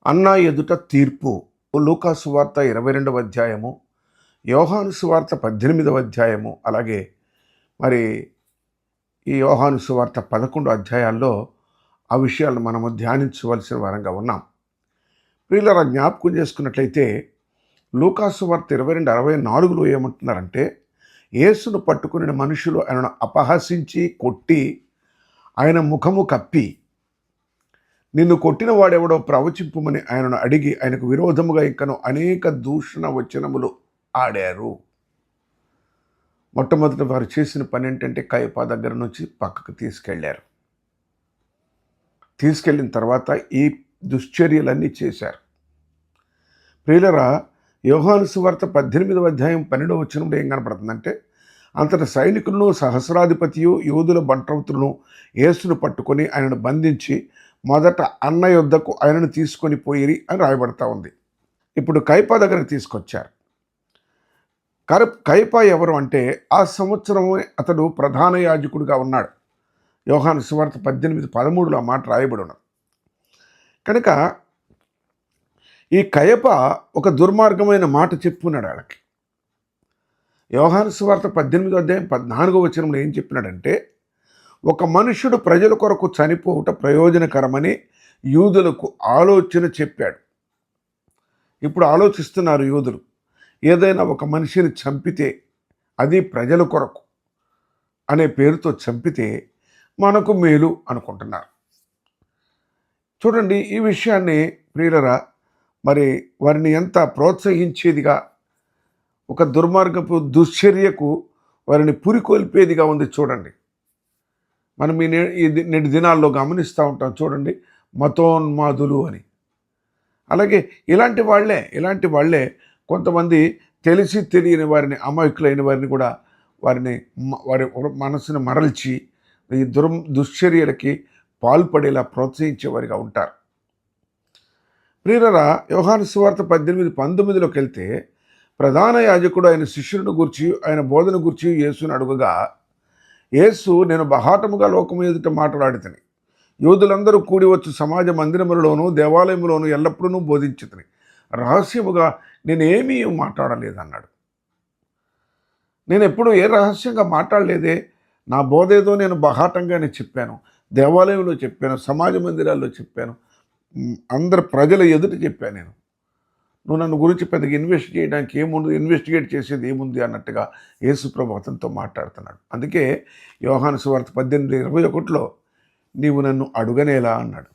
అన్న ఎదుట తీర్పు. లూకా సువార్త 22వ అధ్యాయము, యోహాను సువార్త 18వ అధ్యాయము, అలాగే మరి ఈ యోహాను సువార్త 11 అధ్యాయాల్లో ఆ విషయాలను మనము ధ్యానించవలసిన వారంగా ఉన్నాం. ప్రియులారా, జ్ఞాపకం చేసుకున్నట్లయితే లూకా సువార్త 22:64లో ఏమంటున్నారంటే, యేసును పట్టుకుని మనుషులు ఆయనను అపహసించి కొట్టి ఆయన ముఖము కప్పి, నిన్ను కొట్టిన వాడెవడో ప్రవచింపుమని ఆయనను అడిగి ఆయనకు విరోధముగా ఇంకను అనేక దూషణ వచనములు ఆడారు. మొట్టమొదటి వారు చేసిన పని ఏంటంటే కయప దగ్గర నుంచి పక్కకు తీసుకెళ్లారు. తీసుకెళ్ళిన తర్వాత ఈ దుశ్చర్యలన్నీ చేశారు. ప్రియులరా, యోహాను సువార్త 18వ అధ్యాయం 12వ వచనంలో ఏం కనపడుతుందంటే, అంతట సైనికులను సహస్రాధిపతియు యూదుల బంట్రౌతులను యేసును పట్టుకొని ఆయనను బంధించి మొదట అన్న యొద్దకు ఆయనను తీసుకొని పోయిరి అని రాయబడతా ఉంది. ఇప్పుడు కయప దగ్గరకు తీసుకొచ్చారు. కయప ఎవరు అంటే, ఆ సంవత్సరము అతడు ప్రధాన యాజకుడిగా ఉన్నాడు. యోహాను సువార్త 18:13లో ఆ మాట రాయబడి ఉన్నది. కనుక ఈ కయప ఒక దుర్మార్గమైన మాట చెప్పుకున్నాడు వాళ్ళకి. యోహాను సువార్త 18వ అధ్యాయం 14వ వచనంలో ఏం చెప్పినాడంటే, ఒక మనుష్యుడు ప్రజల కొరకు చనిపోవుట ప్రయోజనకరమని యూదులకు ఆలోచన చెప్పాడు. ఇప్పుడు ఆలోచిస్తున్నారు యూదులు, ఏదైనా ఒక మనిషిని చంపితే, అది ప్రజల కొరకు అనే పేరుతో చంపితే మనకు మేలు అనుకుంటున్నారు. చూడండి, ఈ విషయాన్ని ప్రియులరా, మరి వారిని ఎంత ప్రోత్సహించేదిగా, ఒక దుర్మార్గపు దుశ్చర్యకు వారిని పురికొల్పేదిగా ఉంది. చూడండి, మనం ఈ నేటి దినాల్లో గమనిస్తూ ఉంటాం. చూడండి, మతోన్మాదులు అని. అలాగే ఇలాంటి వాళ్ళే కొంతమంది తెలిసి తెలియని వారిని, అమాయకులైన వారిని కూడా వారి మనసును మరల్చి ఈ దుశ్చర్యలకి పాల్పడేలా ప్రోత్సహించేవారిగా ఉంటారు. ప్రియులరా, యోహాను సువార్త 18:19లోకి వెళ్తే, ప్రధాన యాజకుడు ఆయన శిష్యులను గురించి, ఆయన బోధన గురించి యేసుని అడుగగా, యేసు, నేను బహాటముగా లోకము ఎదుట మాట్లాడితిని. యూదులందరూ కూడి వచ్చు సమాజ మందిరములలోనూ దేవాలయములోనూ ఎల్లప్పుడూ బోధించితిని. రహస్యముగా నేనేమీ మాట్లాడలేదన్నాడు. నేను ఎప్పుడు ఏ రహస్యంగా మాట్లాడలేదే. నా బోధ ఏదో నేను బహాటంగానే చెప్పాను, దేవాలయంలో చెప్పాను, సమాజ మందిరాల్లో చెప్పాను, అందరు ప్రజల ఎదుట చెప్పాను. నువ్వు నన్ను గురించి పెద్దగా ఇన్వెస్టిగేట్ చేసేది ఏముంది అన్నట్టుగా యేసు ప్రభు అతనితో మాట్లాడుతున్నాడు. అందుకే యోహాను సువార్త 18:21లో నీవు నన్ను అడుగనేలా అన్నాడు.